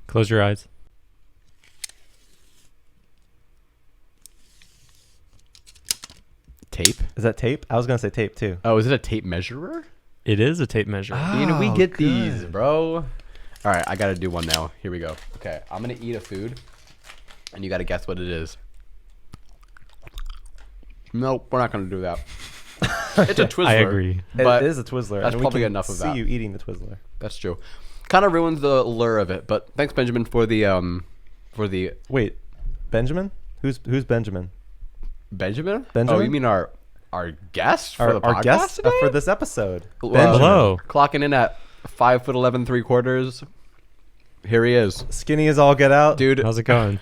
Close your eyes. Tape? Is that tape? I was gonna say tape too. Oh, is it a tape measurer? It is a tape measure. We get these, bro. All right, I gotta do one now. Here we go. Okay, I'm gonna eat a food, and you gotta guess what it is. Nope, we're not gonna do that. It's a Twizzler. I agree. But it is a Twizzler. that's and probably we can enough of see that. you eating the Twizzler. That's true. Kind of ruins the lure of it, but thanks, Benjamin, for the Wait, Benjamin? Who's Benjamin? Benjamin. Benjamin? Oh, you mean our guest for the Our podcast guest today? for this episode. Well, Hello. Clocking in at 5'11" 3/4. Here he is, Skinny as all get out. dude. How's it going?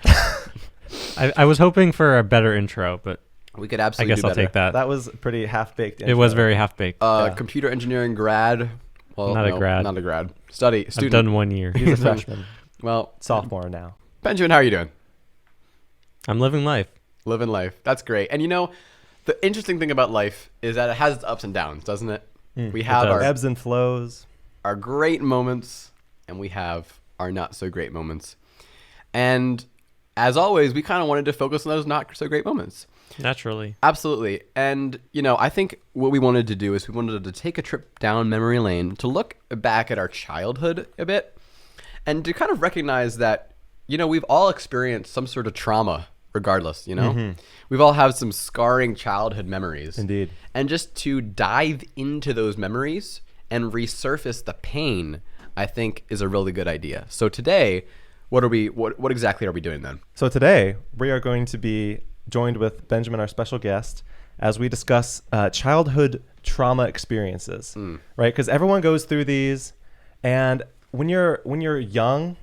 I was hoping for a better intro, but We could I absolutely guess do I'll better. take that. That was pretty half-baked. It was intro. very half-baked. Yeah. Computer engineering grad. Well, Not a no, grad. Not a grad. Student. I've done 1 year. He's a freshman. Well, Sophomore now. Benjamin, how are you doing? I'm living life. Living life. That's great. And you know, the interesting thing about life is that it has its ups and downs, doesn't it? We have does. our Ebbs and flows. great moments, and we have our not so great moments. And as always, we kind of wanted to focus on those not so great moments. Naturally. Absolutely. And, you know, I think what we wanted to do is we wanted to take a trip down memory lane to look back at our childhood a bit and to kind of recognize that, you know, we've all experienced some sort of trauma regardless, you know? We've all had some scarring childhood memories. Indeed. And just to dive into those memories and resurface the pain, I think is a really good idea. So today, what exactly are we doing then? So today we are going to be joined with Benjamin, our special guest, as we discuss childhood trauma experiences, right? Because everyone goes through these, and when you're young,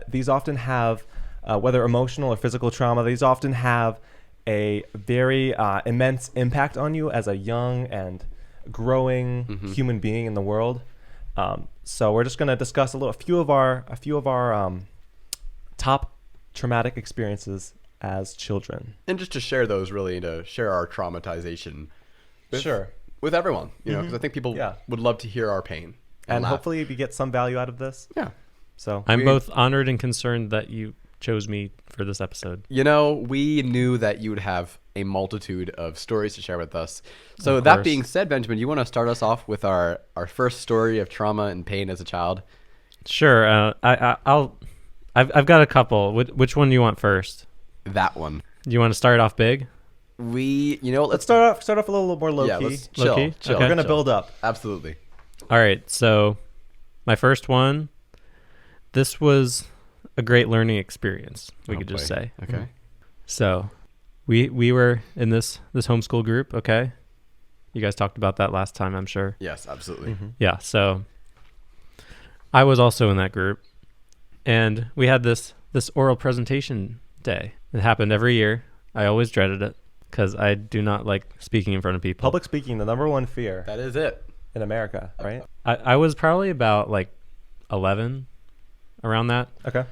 these often have, whether emotional or physical trauma, these often have a very immense impact on you as a young and growing human being in the world. So we're just going to discuss a few of our top traumatic experiences as children. And just to share those, really, to share our traumatization Sure. with everyone, you know, because I think people would love to hear our pain. And laugh. hopefully we get some value out of this. Yeah. So I'm both honored and concerned that you chose me for this episode. You know, we knew that you would have a multitude of stories to share with us. So Of that course. being said, Benjamin, you want to start us off with our first story of trauma and pain as a child? Sure. I've got a couple. Which one do you want first? That one. You want to start off big? let's start off a little more low Yeah, key. let's chill. Low-key? Chill. Okay. We're gonna chill. build up. Absolutely. All right. So my first one, this was a great learning experience, we could just say. Okay. So we were in this homeschool group, okay? You guys talked about that last time, I'm sure. Yes, absolutely. Yeah, so I was also in that group, and we had this oral presentation day. It happened every year. I always dreaded it because I do not like speaking in front of people. Public speaking, the number one fear That is it. in America, right? I was probably about like 11, around that. Okay.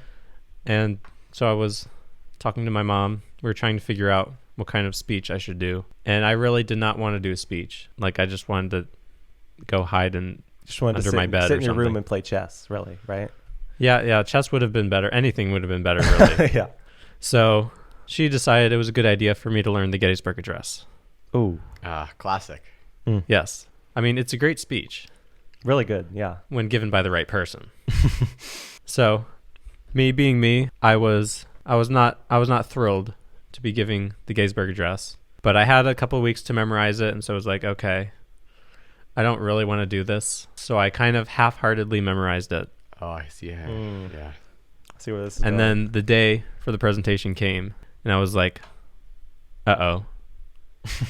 And so I was talking to my mom. We were trying to figure out what kind of speech I should do. And I really did not want to do a speech. Like, I just wanted to go hide and Just wanted under to my bed sit or in your something. room and play chess, really, right? Yeah, chess would have been better. Anything would have been better, really. Yeah. So she decided it was a good idea for me to learn the Gettysburg Address. Ooh, Classic. Yes. I mean, it's a great speech really good. Yeah. when given by the right person. So, me being me, I was not thrilled to be giving the Gettysburg Address, but I had a couple of weeks to memorize it, and so I was like, okay, I don't really want to do this. So I kind of half-heartedly memorized it. Oh, I see. Yeah. Yeah. See where this is And going. then the day for the presentation came, and I was like, uh-oh,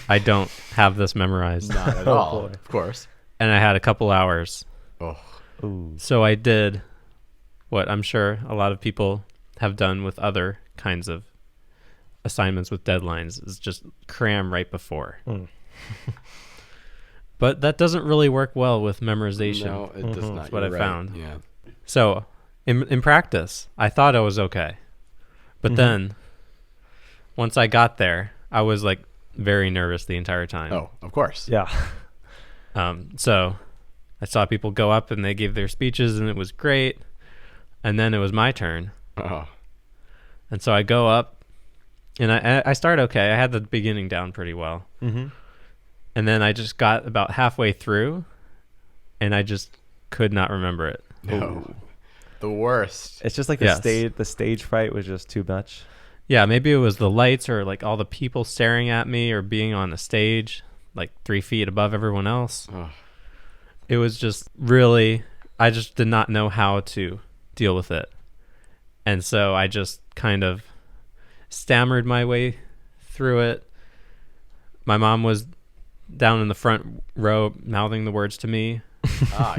I don't have this memorized. Not at Oh, all. boy. Of course. And I had a couple hours. Oh. Ooh. So I did what I'm sure a lot of people have done with other kinds of assignments with deadlines, is just cram right before. But that doesn't really work well with memorization. No, it does not. That's what You're I right. found. Yeah. So in practice, I thought I was okay. But then once I got there, I was like very nervous the entire time. Oh, of course. Yeah. So I saw people go up and they gave their speeches, and it was great. And then it was my turn. Oh. And so I go up, and I start okay. I had the beginning down pretty well. Mm-hmm. And then I just got about halfway through, and I just could not remember it. No. The worst. It's just like Yes. the stage fright was just too much. Yeah, maybe it was the lights or like all the people staring at me or being on the stage like 3 feet above everyone else. Ugh. It was just really, I just did not know how to deal with it. And so I just kind of stammered my way through it. My mom was down in the front row mouthing the words to me.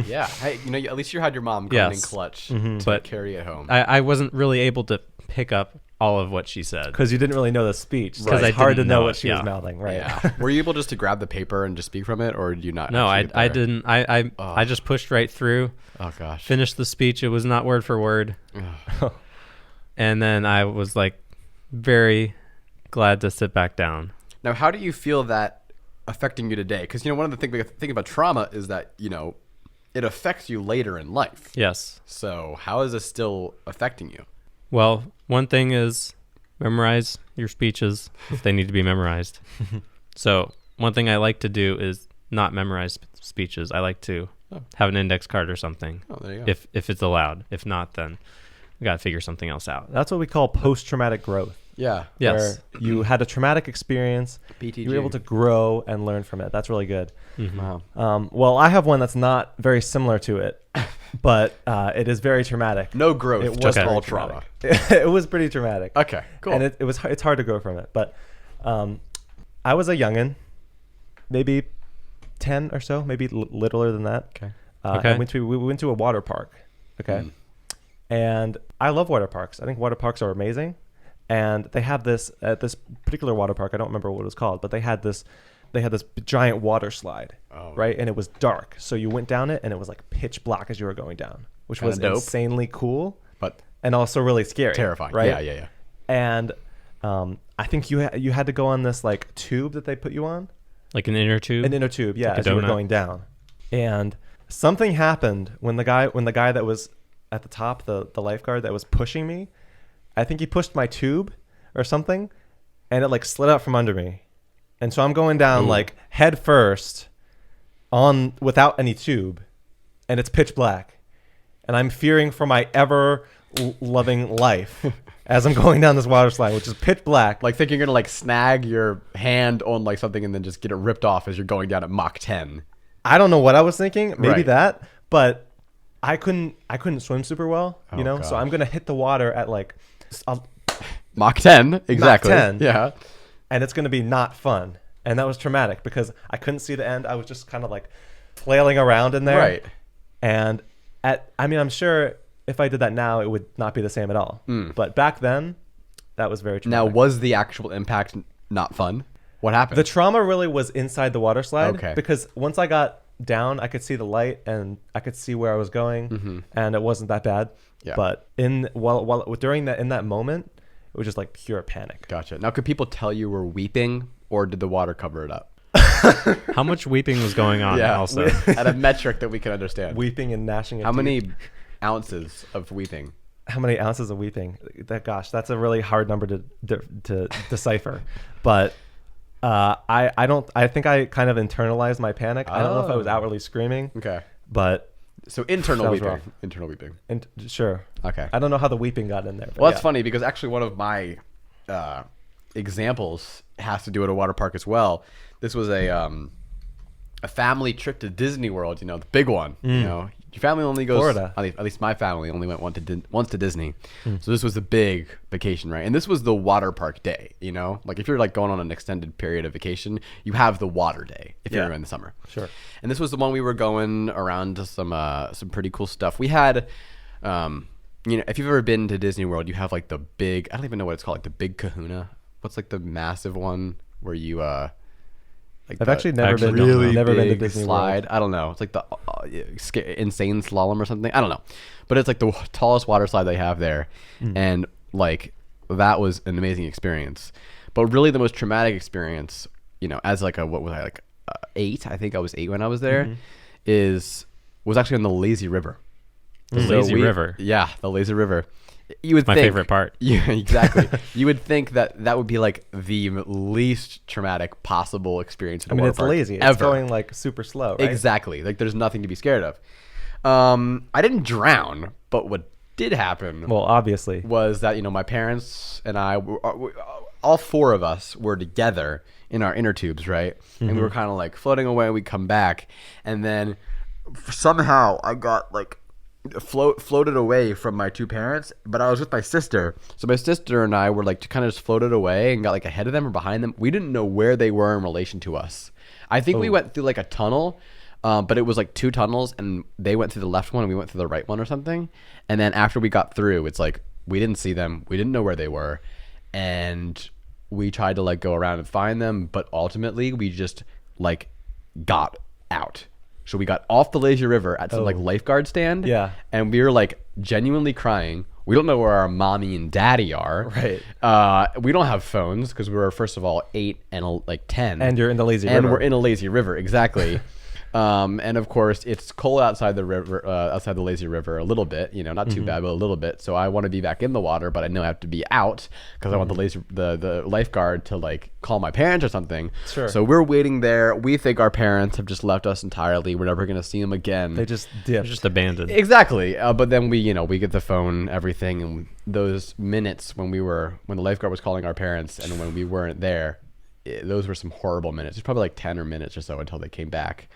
Yeah. Hey, at least you had your mom coming in Yes. clutch Mm-hmm. to But carry it home. I wasn't really able to pick up all of what she said. Because you didn't really know the speech. So Because it's I hard to didn't know know what it, she was yeah. mouthing, right? Yeah. Were you able just to grab the paper and just speak from it, or did you not? No, actually get I there? didn't. I just pushed right through, Oh gosh. finished the speech. It was not word for word. Ugh. And then I was like very glad to sit back down. Now, how do you feel that affecting you today? Because one of the things we think about trauma is that it affects you later in life. Yes. So how is this still affecting you? Well, one thing is memorize your speeches if they need to be memorized. So one thing I like to do is not memorize speeches. I like to have an index card or something Oh, there you go. if it's allowed. If not, then we got to figure something else out. That's what we call post-traumatic growth. Yeah. Yes. Where you had a traumatic experience, BTG. you were able to grow and learn from it. That's really good. Mhm. Wow. Well, I have one that's not very similar to it, but it is very traumatic. No growth, It just was all very trauma. traumatic. It was pretty traumatic. Okay, cool. And it's hard to grow from it. But I was a youngin', maybe 10 or so, maybe littler than that. Okay. Okay. And we went to a water park. Okay. And I love water parks. I think water parks are amazing. And they have this at this particular water park. I don't remember what it was called, but they had this giant water slide, Oh. right? And it was dark, so you went down it, and it was like pitch black as you were going down, which Kinda was dope. insanely cool, But and also really scary, terrifying. right? Yeah. And I think you had to go on this like tube that they put you on, Like an inner tube. an inner tube, yeah, Like a as you were donut. going down. And something happened when the guy that was at the top, the lifeguard that was pushing me, I think he pushed my tube or something, and it like slid out from under me. And so I'm going down like head first on without any tube, and it's pitch black. And I'm fearing for my ever loving life as I'm going down this water slide, which is pitch black. Like thinking you're gonna like snag your hand on like something and then just get it ripped off as you're going down at Mach 10. I don't know what I was thinking, maybe Right. that, but I couldn't swim super well, Oh, so gosh. I'm gonna hit the water at like, Mach 10, exactly. 10. Yeah. and it's gonna be not fun, and that was traumatic because I couldn't see the end. I was just kind of like flailing around in there, Right. And I'm sure if I did that now, it would not be the same at all. But back then, that was very Now, traumatic. was the actual impact not fun? What happened? The trauma really was inside the water slide, Okay. because once I got down, I could see the light and I could see where I was going, and it wasn't that bad. Yeah. But in that moment, it was just like pure panic. Gotcha. Now, could people tell you were weeping, or did the water cover it up? How much weeping was going on also? At a metric that we can understand. Weeping and gnashing of How teeth. many ounces of weeping? How many ounces of weeping? That's a really hard number to decipher. But I think I kind of internalized my panic. I don't know if I was Oh. outwardly screaming, Okay. but So internal That was weeping. rough. Internal weeping. sure. Okay. I don't know how the weeping got in there. But Well, that's yeah. funny because actually one of my examples has to do at a water park as well. This was a family trip to Disney World. The big one. Your family only goes. Florida. At least my family only went once to Disney. So this was a big vacation, right? And this was the water park day. Like if you're like going on an extended period of vacation, you have the water day if Yeah. you're in the summer. Sure. And this was the one we were going around to some pretty cool stuff. We had, if you've ever been to Disney World, you have like the big, I don't even know what it's called, like the big kahuna. What's like the massive one where you, like I've the actually never Actually been don't know. never been to big Disney slide. World. I don't know. It's like the insane slalom or something. I don't know. But it's like the tallest water slide they have there. And like that was an amazing experience. But really the most traumatic experience, as like what was I, like 8? I think I was 8 when I was there, was actually on the lazy river. The lazy river. Yeah, the lazy river. You would My think, favorite part. Yeah, exactly. You would think that would be like the least traumatic possible experience. In a water it's park lazy. It's ever. going like super slow, right? Exactly. Like there's nothing to be scared of. I didn't drown, but what did happen Well, obviously. was that my parents and I, all four of us, were together in our inner tubes, right? And we were kind of like floating away. We'd come back, and then somehow I got like floated away from my two parents, but I was with my sister. So my sister and I were like kind of just floated away and got like ahead of them or behind them. We didn't know where they were in relation to us. I think we went through like a tunnel, but it was like two tunnels, and they went through the left one and we went through the right one or something. And then after we got through, it's like we didn't see them. We didn't know where they were. And we tried to like go around and find them, but ultimately we just like got out. So we got off the lazy river at some like lifeguard stand. Yeah. And we were like genuinely crying. We don't know where our mommy and daddy are. Right. We don't have phones because we were, first of all, 8 and like 10. And you're in the lazy river. And we're in a lazy river. Exactly. And of course, it's cold outside the river, outside the lazy river a little bit. Not too bad, but a little bit. So I want to be back in the water, but I know I have to be out because I want the lifeguard to like call my parents or something. Sure. So we're waiting there. We think our parents have just left us entirely. We're never gonna see them again. They just dipped. Just abandoned. Exactly. But then we get the phone, everything, and those minutes when the lifeguard was calling our parents and when we weren't there, those were some horrible minutes. It's probably like 10 minutes or so until they came back.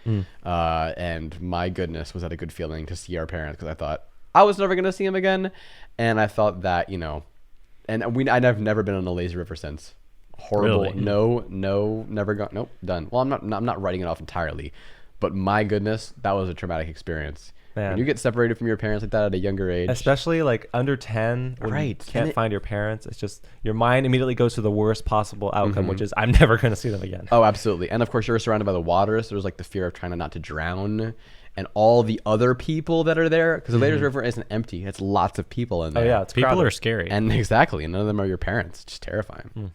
And my goodness, was that a good feeling to see our parents, because I thought I was never going to see them again. And I thought that, and I've never been on a lazy river since. Horrible. Really? No, never gone. Nope, done. Well, I'm not writing it off entirely, but my goodness, that was a traumatic experience. Man. When you get separated from your parents like that at a younger age. Especially like under 10, when you Right. can't find your parents, it's just your mind immediately goes to the worst possible outcome, which is I'm never going to see them again. Oh, absolutely. And of course, you're surrounded by the water, so there's like the fear of trying not to drown, and all the other people that are there, because the lazy river isn't empty. It's lots of people in there. Oh yeah, it's People crowded. are scary. And exactly, and none of them are your parents. It's just terrifying.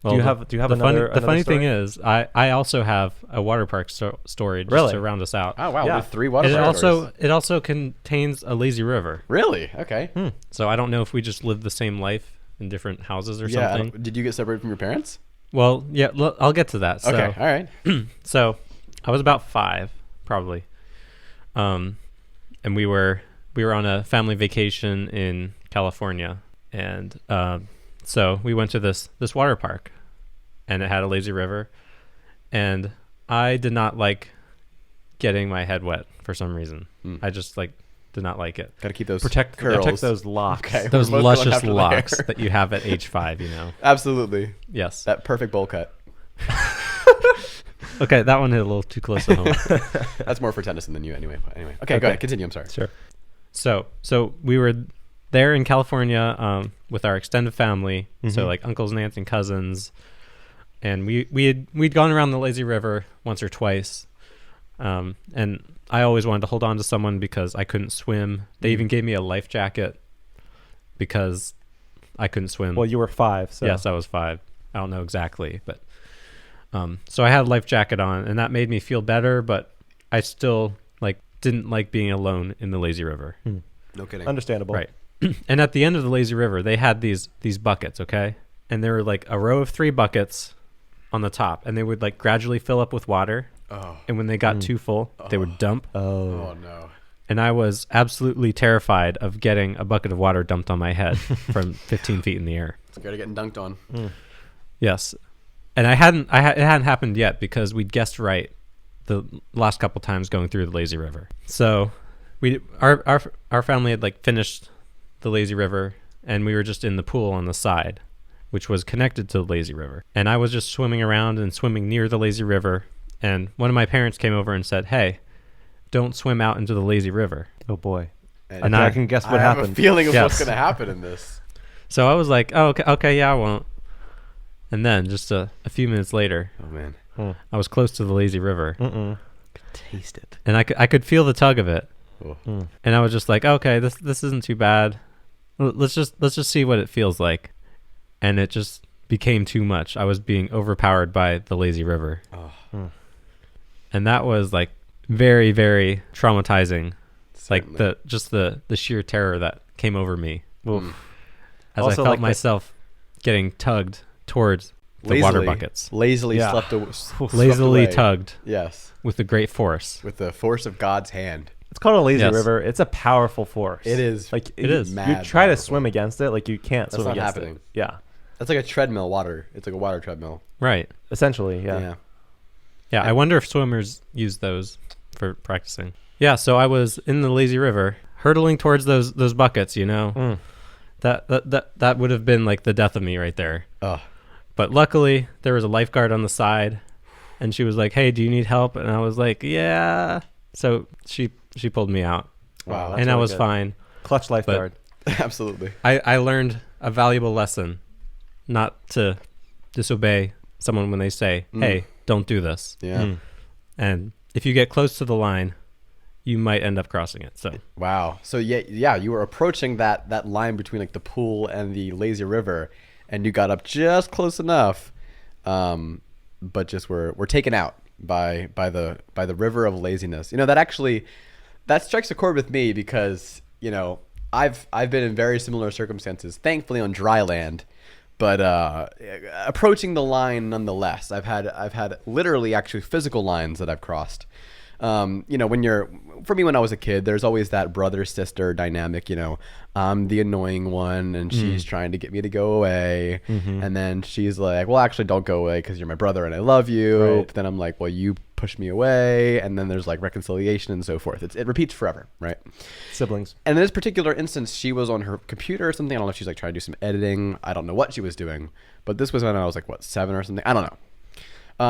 Well, do you have the another? the funny story? thing is, I also have a water park storage Really? just to round us out. Oh wow, Yeah. with 3 water And parks. it also contains a lazy river. Really? Okay. So I don't know if we just live the same life in different houses or Yeah. something. Did you get separated from your parents? Well, yeah, I'll get to that. So, Okay. All right. So I was about 5, probably. And we were on a family vacation in California, and so we went to this water park, and it had a lazy river, and I did not like getting my head wet for some reason. I just did not like it. Got to keep those Protect curls. those locks. Okay. Those We're both going luscious after locks there. that you have at age 5, Absolutely. Yes. That perfect bowl cut. Okay, that one hit a little too close to home. That's more for Tennyson than you anyway. But anyway. Okay, go ahead. Continue. I'm sorry. Sure. So we were there in California with our extended family, so like uncles and aunts and cousins, and we'd gone around the lazy river once or twice, and I always wanted to hold on to someone because I couldn't swim. They even gave me a life jacket because I couldn't swim. Well, you were 5, so Yes, I was 5. I don't know exactly, but so I had a life jacket on, and that made me feel better, but I still didn't like being alone in the lazy river. No kidding. understandable. Right. And at the end of the lazy river, they had these buckets, okay? And there were like a row of 3 buckets on the top, and they would gradually fill up with water. Oh. And when they got too full, they would dump. Oh no. And I was absolutely terrified of getting a bucket of water dumped on my head from 15 feet in the air. Scared of getting dunked on. Yes. And it hadn't happened yet because we'd guessed right the last couple times going through the lazy river. So our family had finished the lazy river, and we were just in the pool on the side, which was connected to the lazy river. And I was just swimming around and swimming near the lazy river, and one of my parents came over and said, "Hey, don't swim out into the lazy river." Oh boy. And I can guess what I have happened. a feeling of Yes. what's going to happen in this. So I was like, "Oh, okay, yeah, I won't." And then just a few minutes later, Oh man. I was close to the lazy river, Taste it. and I could feel the tug of it. Oh. And I was just like, okay, this isn't too bad. Let's just see what it feels like. And it just became too much. I was being overpowered by the lazy river. Oh. And that was very, very traumatizing Like Certainly. the sheer terror that came over me Oof. as Also, I felt like myself getting tugged towards the water buckets, Lazily Yeah. swept lazily away. tugged Yes, with the great force. with the force of God's hand. It's called a lazy Yes. river. It's a powerful force. It is. Like It is. You Mad try to powerful. swim against it, like you can't That's swim not against happening. it. Yeah, That's like a treadmill water. It's like a water treadmill. Right. essentially. Yeah. Yeah, I wonder if swimmers use those for practicing. Yeah, so I was in the lazy river, hurtling towards those buckets. Mm. That would have been like the death of me right there. Ugh. But luckily, there was a lifeguard on the side, and she was like, "Hey, do you need help?" And I was like, "Yeah." So she pulled me out, Wow. That's and I really was good. fine. Clutch lifeguard. Absolutely. I learned a valuable lesson, not to disobey someone when they say, "Hey, don't do this." Yeah. Mm. And if you get close to the line, you might end up crossing it. So Wow. So yeah, you were approaching that line between like the pool and the lazy river, and you got up just close enough, but just were taken out by the river of laziness. That strikes a chord with me because I've been in very similar circumstances, thankfully on dry land, but approaching the line nonetheless. I've had literally actually physical lines that I've crossed. When I was a kid, there's always that brother sister dynamic. I'm the annoying one, and she's trying to get me to go away, and then she's like, "Well, actually, don't go away because you're my brother and I love you." Right. But then I'm like, "Well, you push me away," and then there's like reconciliation and so forth. It repeats forever, right? Siblings. And in this particular instance, she was on her computer or something. I don't know if she's like trying to do some editing. I don't know what she was doing, but this was when I was like 7 or something. I don't know.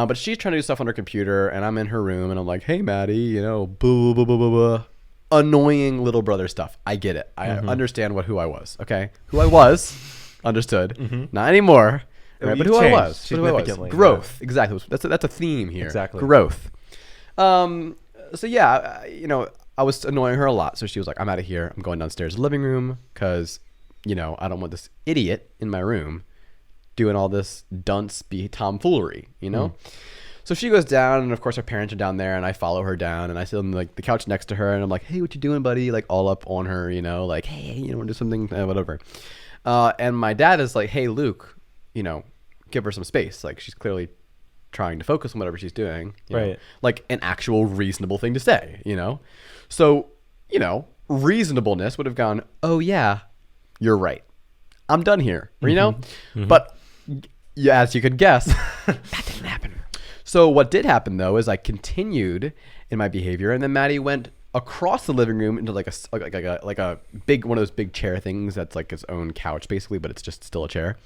But she's trying to do stuff on her computer, and I'm in her room, and I'm like, "Hey, Maddie, boo, boo, boo, boo, boo, boo." Annoying little brother stuff. I get it. I understand who I was. Okay, who I was, understood. Not anymore. Right? You've But who I changed was. But who I was. significantly, Growth. Exactly. That's a theme here. Exactly. Growth. So yeah, I was annoying her a lot. So she was like, "I'm out of here. I'm going downstairs to the living room because, I don't want this idiot in my room doing all this dunce tomfoolery, So she goes down, and of course her parents are down there, and I follow her down, and I sit on like the couch next to her, and I'm like, "Hey, what you doing, buddy?" Like all up on her, like, "Hey, want to do something, whatever." And my dad is like, "Hey, Luke, give her some space. Like she's clearly trying to focus on whatever she's doing." Right. Like an actual reasonable thing to say, So, reasonableness would have gone, "Oh yeah, you're right. I'm done here," But yeah, as you could guess, that didn't happen. So what did happen though is I continued in my behavior, and then Maddie went across the living room into like a big one of those big chair things that's like its own couch basically, but it's just still a chair.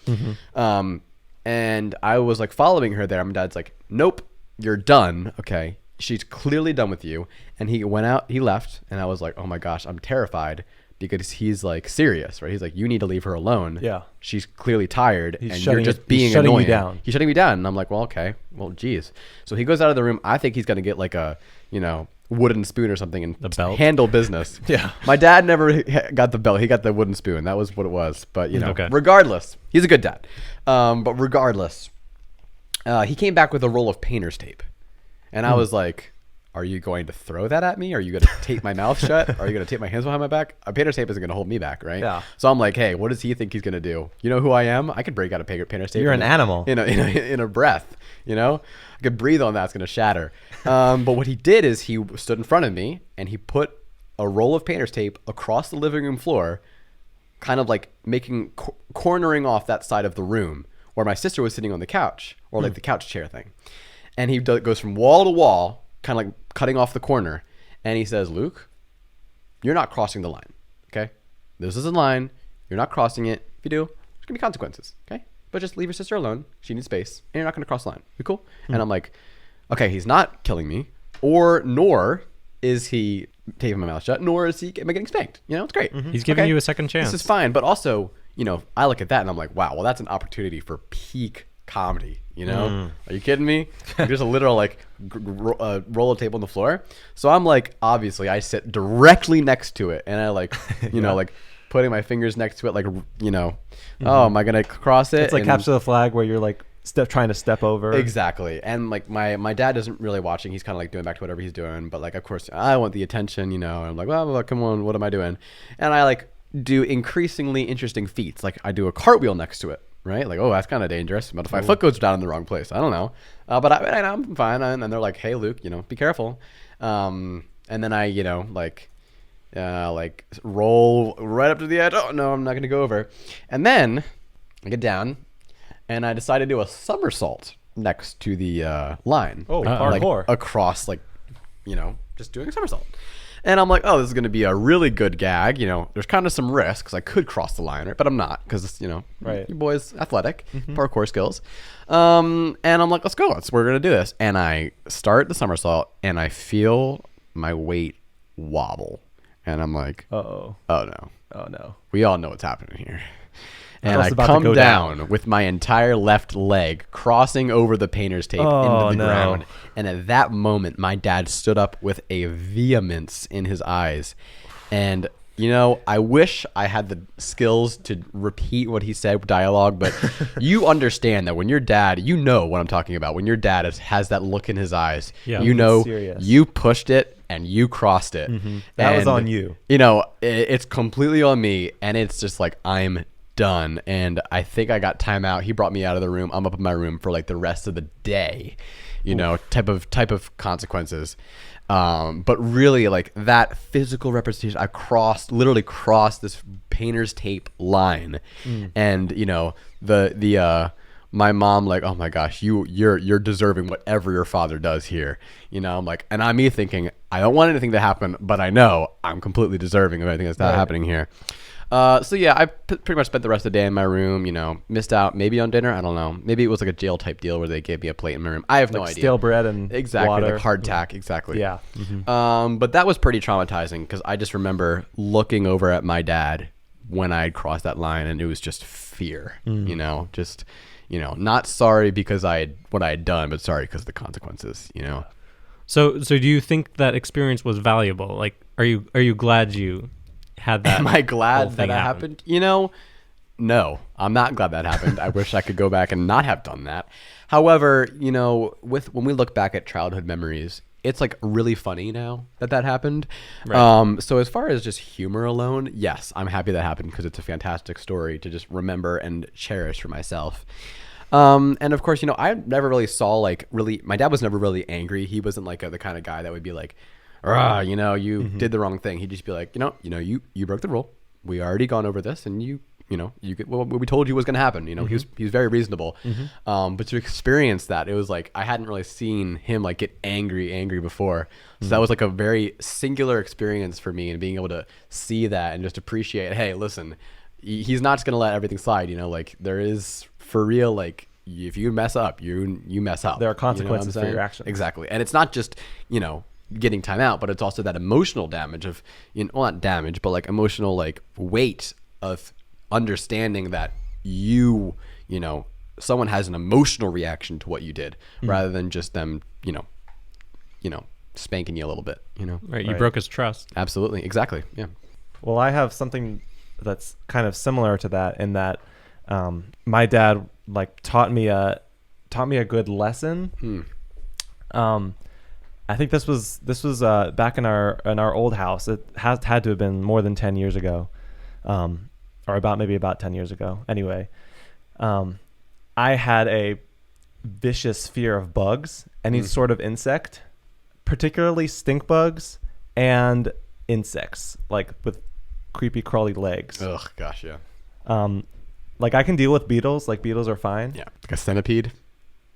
And I was like following her there. My dad's like, "Nope, you're done. Okay, she's clearly done with you." And he went out, he left, and I was like, "Oh my gosh, I'm terrified." Because he's like serious, right? He's like, "You need to leave her alone. Yeah. She's clearly tired, and shutting you're just you- being he's shutting you annoying." down. He's shutting me down, and I'm like, "Well, okay, well, geez." So he goes out of the room. I think he's gonna get like a, wooden spoon or something and The belt? handle business. Yeah. My dad never got the belt. He got the wooden spoon. That was what it was. But Okay. regardless, he's a good dad. But regardless, he came back with a roll of painter's tape, and I was like, "Are you going to throw that at me? Are you going to tape my mouth shut? Are you going to tape my hands behind my back?" A painter's tape isn't going to hold me back, right? Yeah. So I'm like, "Hey, what does he think he's going to do? You know who I am? I could break out a painter's tape. You're an animal. In a breath. I could breathe on that. It's going to shatter." But what he did is he stood in front of me, and he put a roll of painter's tape across the living room floor, kind of like cornering off that side of the room where my sister was sitting on the couch, or like the couch chair thing. And he goes from wall to wall, kind of like cutting off the corner, and he says, "Luke, you're not crossing the line, okay? This is a line. You're not crossing it. If you do, there's gonna be consequences, okay? But just leave your sister alone. She needs space, and you're not gonna cross the line. You cool?" And I'm like, "Okay, he's not killing me, nor is he taping my mouth shut, nor am I getting spanked. It's great. He's giving you a second chance. This is fine." But also, I look at that and I'm like, "Wow, well, that's an opportunity for peak comedy." Are you kidding me? There's a literal like roll of tape on the floor. So I'm like, obviously I sit directly next to it, and I like, like putting my fingers next to it, like, oh, am I gonna cross it? It's like And capture the flag where you're like trying to step over. Exactly. And like my dad isn't really watching. He's kind of like doing back to whatever he's doing. But like, of course, I want the attention, you know. And I'm like, well, come on, what am I doing? And I like do increasingly interesting feats. Like I do a cartwheel next to it, right? Like, oh, that's kind of dangerous. But if my foot goes down in the wrong place, I don't know. But I'm fine. And they're like, hey, Luke, you know, be careful. And then I, you know, like roll right up to the edge. Oh no, I'm not gonna go over. And then I get down, and I decided to do a somersault next to the line. Oh, like parkour. Across, like, you know, just doing a somersault. And I'm like, oh, this is going to be a really good gag. You know, there's kind of some risks. I could cross the line, right? But I'm not because, you know, right. Your boy's athletic, parkour skills. And I'm like, let's go. We're going to do this. And I start the somersault, and I feel my weight wobble. And I'm like, oh no. We all know what's happening here. And I come down with my entire left leg crossing over the painter's tape into the ground. And at that moment, my dad stood up with a vehemence in his eyes. And, you know, I wish I had the skills to repeat what he said with dialogue, but you understand that when your dad, you know what I'm talking about. When your dad has that look in his eyes, you know, you pushed it and you crossed it. That was on you. You know, it's completely on me. And it's just like, I'm done. And I think I got timeout. He brought me out of the room. I'm up in my room for like the rest of the day, you know, type of consequences. But really, like that physical representation, I literally crossed this painter's tape line. And you know, my mom, like, oh my gosh, you're deserving whatever your father does here. You know, I'm like, and I'm me thinking, I don't want anything to happen, but I know I'm completely deserving of anything that's not happening here. So yeah, I pretty much spent the rest of the day in my room, you know, missed out maybe on dinner. I don't know. Maybe it was like a jail type deal where they gave me a plate in my room. I have no idea. Stale bread and water. Like hardtack. Exactly. Yeah. But that was pretty traumatizing because I just remember looking over at my dad when I had crossed that line, and it was just fear, you know, just, you know, not sorry because what I had done, but sorry because of the consequences, you know? So do you think that experience was valuable? Like, are you glad you had that? Am I glad that happened? You know, no, I'm not glad that happened. I wish I could go back and not have done that. However, you know, when we look back at childhood memories, it's like really funny now that happened. Right. So as far as just humor alone, yes, I'm happy that happened because it's a fantastic story to just remember and cherish for myself. And of course, you know, I never really saw my dad was never really angry. He wasn't like the kind of guy that would be like, you know, you did the wrong thing. He'd just be like, you broke the rule. We already gone over this, and you get what we told you was going to happen. You know, he was very reasonable. But to experience that, it was like I hadn't really seen him like get angry before. So that was like a very singular experience for me, and being able to see that and just appreciate, hey, listen, he's not just going to let everything slide. You know, like there is for real, like if you mess up, you mess up. There are consequences for your actions. Exactly, and it's not just getting time out, but it's also that emotional damage of, well, not damage, but like emotional like weight of understanding that someone has an emotional reaction to what you did rather than just them, spanking you a little bit, Right. You broke his trust. Absolutely. Exactly. Yeah. Well, I have something that's kind of similar to that in that my dad like taught me a good lesson. I think this was back in our old house. It had to have been more than 10 years ago, or about 10 years ago. Anyway, I had a vicious fear of bugs, any sort of insect, particularly stink bugs and insects, like with creepy crawly legs. Ugh, gosh, yeah. Like I can deal with beetles. Like beetles are fine. Yeah, like a centipede.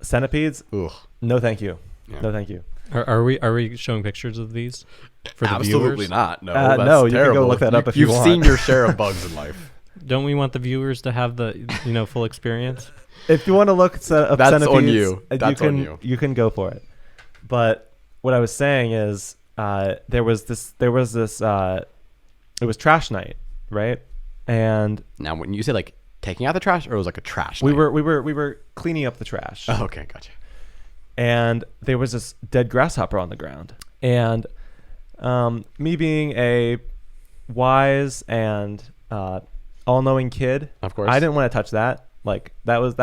Centipedes? Ugh. No, thank you. Yeah. No, thank you. Are we showing pictures of these for the Absolutely viewers? not. No, no, that's you terrible. can go look that up if you want. You've seen your share of bugs in life. Don't we want the viewers to have the full experience? If you want to look up that's centipedes, on you. That's on you. You can go for it. But what I was saying is, there was this. It was trash night, right? And now, when you say like taking out the trash, or it was like a trash we night? were cleaning up the trash. Oh, okay, gotcha. And there was this dead grasshopper on the ground. And me being a wise and all-knowing kid, of course, I didn't want to touch that. Like that was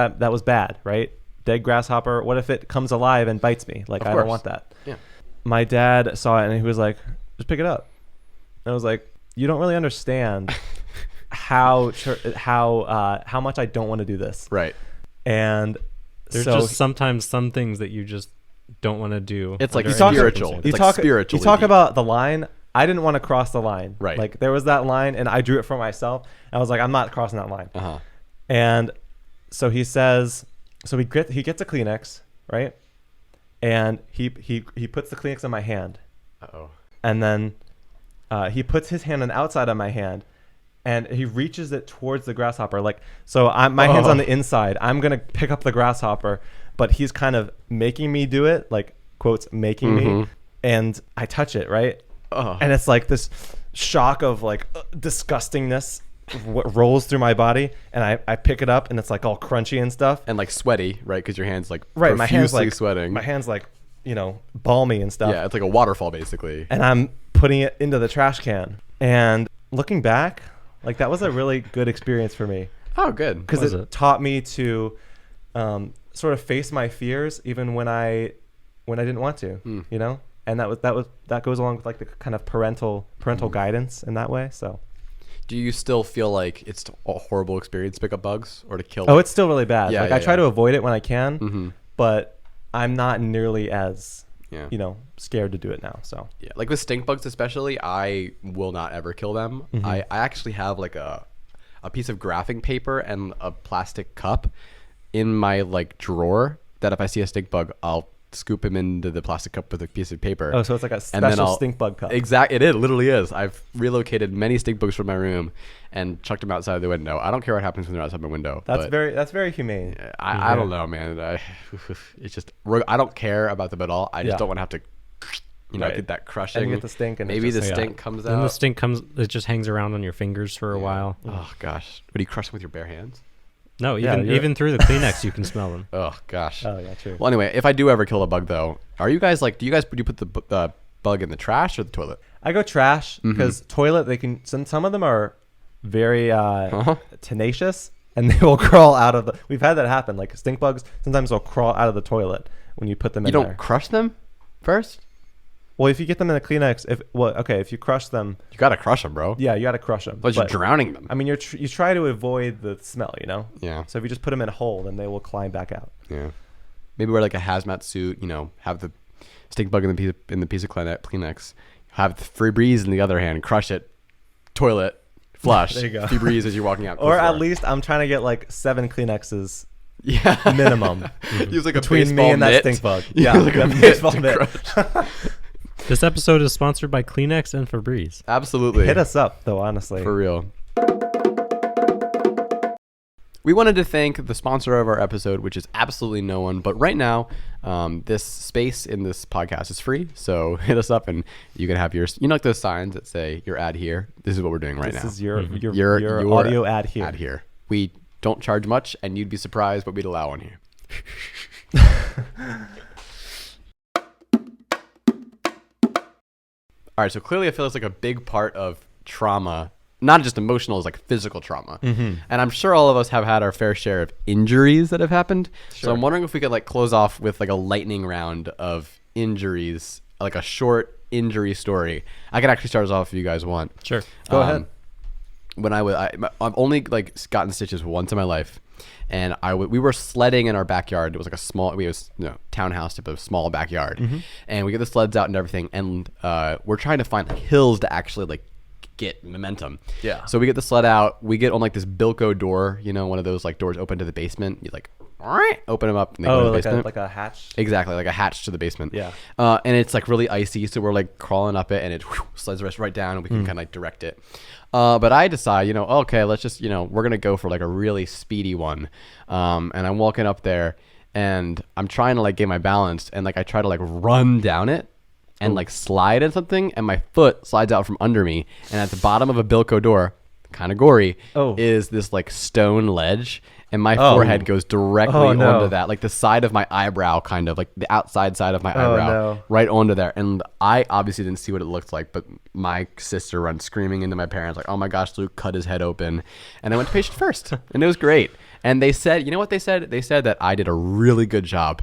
bad, right? dead grasshopper. What if it comes alive and bites me? Like, Of I course. don't want that. Yeah. My dad saw it and he was like, just pick it up. And I was like, you don't really understand how much I don't want to do this. Right. And There's so just sometimes some things that you just don't want to do. It's like under talk- any spiritual. circumstance. It's like spiritually You talk deep. about the line. I didn't want to cross the line. Right. Like there was that line and I drew it for myself. I was like, I'm not crossing that line. Uh-huh. And so he says, so he gets a Kleenex, right? And he puts the Kleenex in my hand. Uh-oh. And then he puts his hand on the outside of my hand and he reaches it towards the grasshopper. Like, so my hand's on the inside. I'm going to pick up the grasshopper, but he's kind of making me do it, like quotes, making me. And I touch it, right? Oh. And it's like this shock of like disgustingness what rolls through my body. And I pick it up and it's like all crunchy and stuff. And like sweaty, right? Because your hand's like Right. My hand's profusely like sweating. My hand's like, balmy and stuff. Yeah, it's like a waterfall basically. And I'm putting it into the trash can. And looking back, like that was a really good experience for me Oh, good. because Was it it? taught me to sort of face my fears even when I didn't want to, And that goes along with like the kind of parental guidance in that way. So Do you still feel like it's a horrible experience to pick up bugs or to kill? it's still really bad. Yeah, Like yeah, I try yeah. to avoid it when I can, Mm-hmm. but I'm not nearly as Yeah. scared to do it now. So Yeah, like with stink bugs especially, I will not ever kill them. I actually have like a piece of graphing paper and a plastic cup in my like drawer that if I see a stink bug, I'll scoop him into the plastic cup with a piece of paper. oh, so it's like a And then special I'll- stink bug cup. Exactly, it literally is. I've relocated many stink bugs from my room and chucked them outside the window. I don't care what happens when they're outside my window. That's but very humane. I don't know, man. It's just I don't care about them at all. I just Yeah. don't want to have to, Right. get that crushing. And you get the stink and it's maybe the just- stink comes Then the out. stink comes. It just hangs around on your fingers for a while. Oh gosh, would you crush them with your bare hands? No, Yeah, even you're- even through the Kleenex, you can smell them. Oh gosh. Oh yeah, true. Well, anyway, if I do ever kill a bug though, are you guys like? Do you put the bug in the trash or the toilet? I go trash because toilet. They can some of them are very tenacious and they will crawl out of the. We've had that happen. Like stink bugs sometimes will crawl out of the toilet when you put them You in don't there. crush them first. Well, if you get them in a Kleenex, if you crush them, You gotta crush them, bro. yeah, you got to crush them. But you're drowning them. I mean, you try to avoid the smell, Yeah. So if you just put them in a hole, then they will climb back out. Yeah. Maybe wear like a hazmat suit. Have the stink bug in the piece of Kleenex. Have the Febreze in the other hand. Crush it. Toilet. Flush. There you go. Febreze as you're walking out. Or the at floor. least I'm trying to get like 7 Kleenexes yeah. minimum Use like a between me baseball and that mitt. stink bug. Yeah, Yeah, like a a mitt baseball to mitt. crush. This episode is sponsored by Kleenex and Febreze. Absolutely. Hit us up though, honestly. For real. We wanted to thank the sponsor of our episode, which is absolutely no one. But right now, this space in this podcast is free. So hit us up and you can have yours. Like those signs that say your ad here. This is what we're doing right This now. is your Your audio ad here. Ad here. We don't charge much, and you'd be surprised what we'd allow on here. All right, so clearly I feel it's like a big part of trauma, not just emotional, it's like physical trauma. And I'm sure all of us have had our fair share of injuries that have happened. So I'm wondering if we could like close off with like a lightning round of injuries, like a short injury story. I can actually start us off if you guys want. Sure. Go ahead. When I've only like gotten stitches once in my life, and we were sledding in our backyard. It was like a small, townhouse type of small backyard, and we get the sleds out and everything, and we're trying to find like hills to actually like get momentum. Yeah. So we get the sled out. We get on like this Bilko door, one of those like doors open to the basement. You like open them up and they go to the basement. like a hatch. Exactly, like a hatch to the basement. Yeah. And it's like really icy, so we're like crawling up it, and it sleds us right down, and we can kind of like direct it. But I decide, okay, let's just, we're gonna go for like a really speedy one. And I'm walking up there, and I'm trying to like get my balance, and like I try to like run down it, and like slide in something, and my foot slides out from under me, and at the bottom of a Bilko door, kind of gory, is this like stone ledge. And my forehead goes directly onto that, like the side of my eyebrow, kind of like the outside side of my eyebrow, right onto there. And I obviously didn't see what it looked like, but my sister runs screaming into my parents, like, "Oh my gosh, Luke cut his head open!" And I went to patient first, and it was great. And they said, you know what they said? They said that I did a really good job.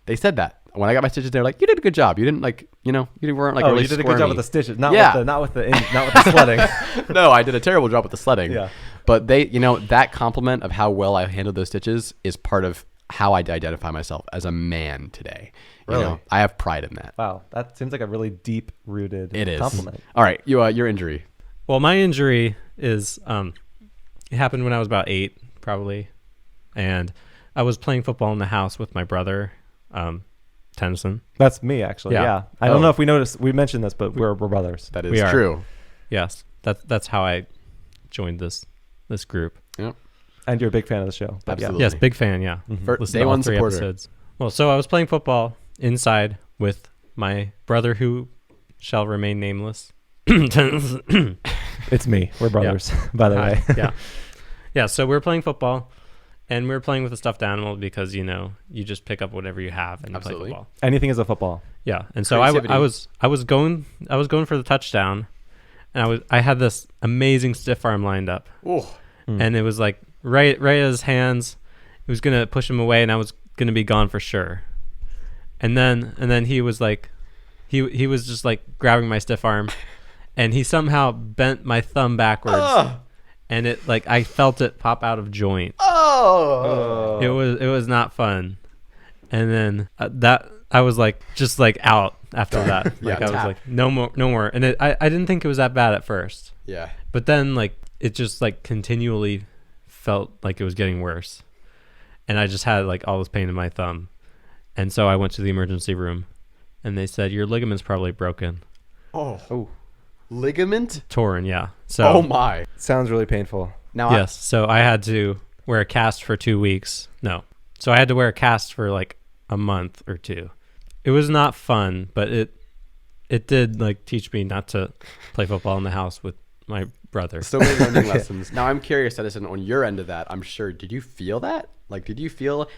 They said that. When I got my stitches, they're like, "You did a good job. You didn't like, you weren't like really you did a squirmy." good job with the stitches, not Yeah. with the sledding. No, I did a terrible job with the sledding. Yeah. But they, that compliment of how well I handled those stitches is part of how I identify myself as a man today. Really? I have pride in that. Wow, that seems like a really deep-rooted It is. compliment. All right, your injury. Well, my injury is it happened when I was about 8, probably, and I was playing football in the house with my brother, Tennyson. That's me, actually. Yeah. Yeah. I don't know if we mentioned this, but we're brothers. That is We are. true. Yes, that's how I joined this group. Yep. And you're a big fan of the show. But Absolutely. Yes, big fan. Yeah, First, Listened day to all one 3 supporter. episodes. Well, so I was playing football inside with my brother, who shall remain nameless. Yeah. It's me. We're brothers, by the way. Yeah. So we were playing football, and we were playing with a stuffed animal because you just pick up whatever you have and you play Absolutely. football. Anything is a football. Yeah, and so Creativity. I was going for the touchdown, and I had this amazing stiff arm lined up, Oh, and it was like right at his hands. It was gonna push him away, and I was gonna be gone for sure. And then he was like, he was just like grabbing my stiff arm, and he somehow bent my thumb backwards, and it like I felt it pop out of joint. oh, It was not fun. And then that I was like just like out after that. Yeah, Like I was tap. like no more. And I didn't think it was that bad at first, yeah. but then like it just like continually felt like it was getting worse, and I just had like all this pain in my thumb, and so I went to the emergency room, and they said your ligament's probably broken, Oh, ligament. torn. Yeah. So Oh my. Sounds really painful. Now, yes. So I had to wear a cast for 2 weeks. No. So I had to wear a cast for like a month or 2. It was not fun, but it did like teach me not to play football in the house with my brother. so many learning lessons. Now I'm curious, Edison, on your end of that. I'm sure. Did you feel that? Like, did you feel,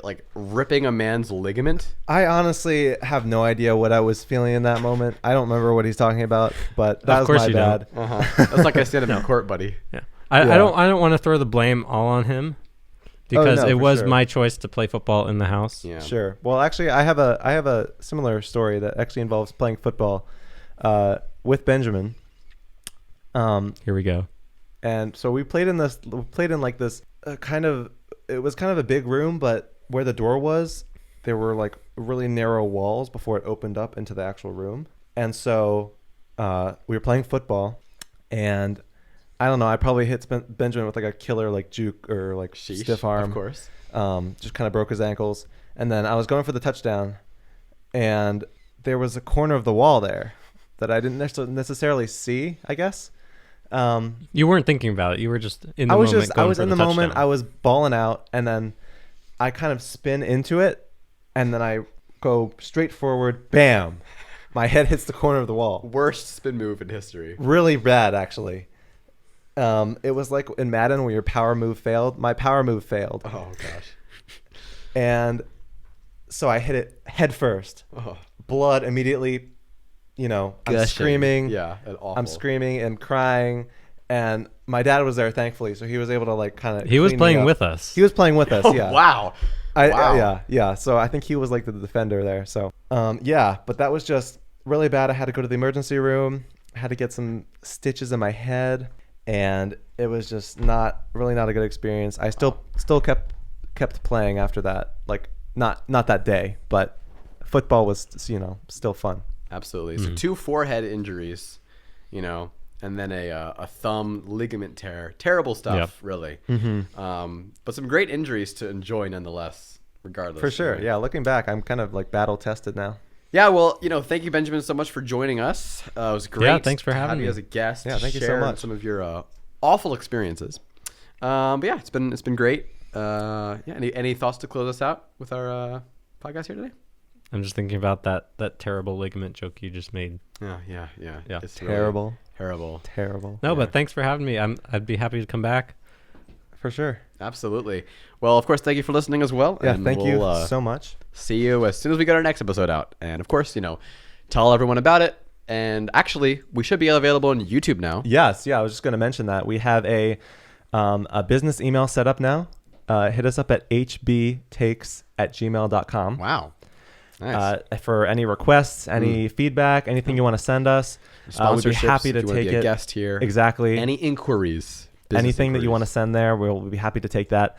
like ripping a man's ligament? I honestly have no idea what I was feeling in that moment. I don't remember what he's talking about, but that Of was course my you bad. Uh huh. That's like I said in court, buddy. Yeah. Yeah. I don't want to throw the blame all on him because no, it for was sure. my choice to play football in the house. Yeah. Sure. Well, actually, I have a similar story that actually involves playing football with Benjamin. Here we go. And so we played in like this it was kind of a big room, but where the door was, there were like really narrow walls before it opened up into the actual room. And so we were playing football, and I don't know, I probably hit Benjamin with like a killer like juke or like Sheesh, stiff arm. Of course. Just kind of broke his ankles. And then I was going for the touchdown, and there was a corner of the wall there that I didn't necessarily see, I guess. You weren't thinking about it. You were just in the I was moment. I was going in for the moment. touchdown. I was balling out, and then I kind of spin into it, and then I go straight forward. Bam! My head hits the corner of the wall. Worst spin move in history. Really bad, actually. It was like in Madden where your power move failed. My power move failed, Oh gosh. and so I hit it head first. Oh. Blood immediately. I'm Gushing. screaming. Yeah. Awful. I'm screaming and crying, and my dad was there, thankfully, so he was able to like kind of. He was playing with us. He was playing with us. Oh, Yeah. wow. Wow. Yeah. So I think he was like the defender there. So yeah, but that was just really bad. I had to go to the emergency room. I had to get some stitches in my head, and it was just not a good experience. I still kept playing after that. Like not that day, but football was still fun. Absolutely. So 2 forehead injuries, and then a thumb ligament tear. Terrible stuff, Yep. really. Mm-hmm. But some great injuries to enjoy nonetheless, regardless. For sure. right? Yeah. Looking back, I'm kind of like battle tested now. Yeah, well, thank you, Benjamin, so much for joining us. It was great. Yeah, thanks for to have having you me. as a guest. Yeah, thank you so share much. Some of your awful experiences. But yeah, it's been great. Any thoughts to close us out with our podcast here today? I'm just thinking about that terrible ligament joke you just made. Yeah. Yeah. It's really Terrible. terrible. No, but thanks for having me. I'd be happy to come back. For sure. Absolutely. Well, of course, thank you for listening as well. Yeah. and Thank you we'll, so much. See you as soon as we get our next episode out. And of course, tell everyone about it. And actually, we should be available on YouTube now. Yes, yeah, I was just going to mention that we have a business email set up now. hit us up at hbtakes@gmail.com. Wow. Nice. For any requests, any feedback, anything you want to send us. We'd be Sponsorships, happy to if you wanna take be a it. guest here. Exactly. Any inquiries. business Anything that you want to inquiries. send there, we'll be happy to take that.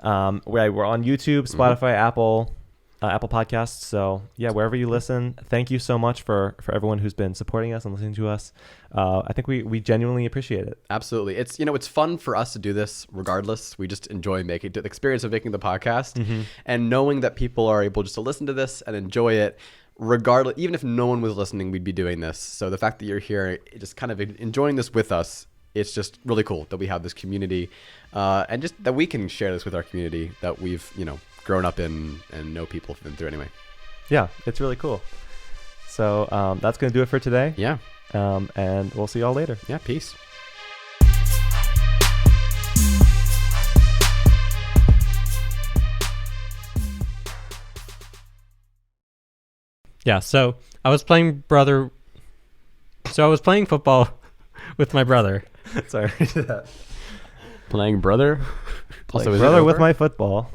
We're on YouTube, Spotify, Apple Podcasts. So yeah, wherever you listen, thank you so much for everyone who's been supporting us and listening to us. I think we genuinely appreciate it. Absolutely. It's, it's fun for us to do this regardless. We just enjoy the experience of making the podcast and knowing that people are able just to listen to this and enjoy it regardless. Even if no one was listening, we'd be doing this. So the fact that you're here, just kind of enjoying this with us, it's just really cool that we have this community and just that we can share this with our community that we've, grown up in and know people have been through anyway. Yeah, it's really cool. So that's going to do it for today. Yeah. And we'll see y'all later. Yeah. Peace. Yeah, so I was playing football with my brother. Sorry. Playing brother. Playing brother with my football.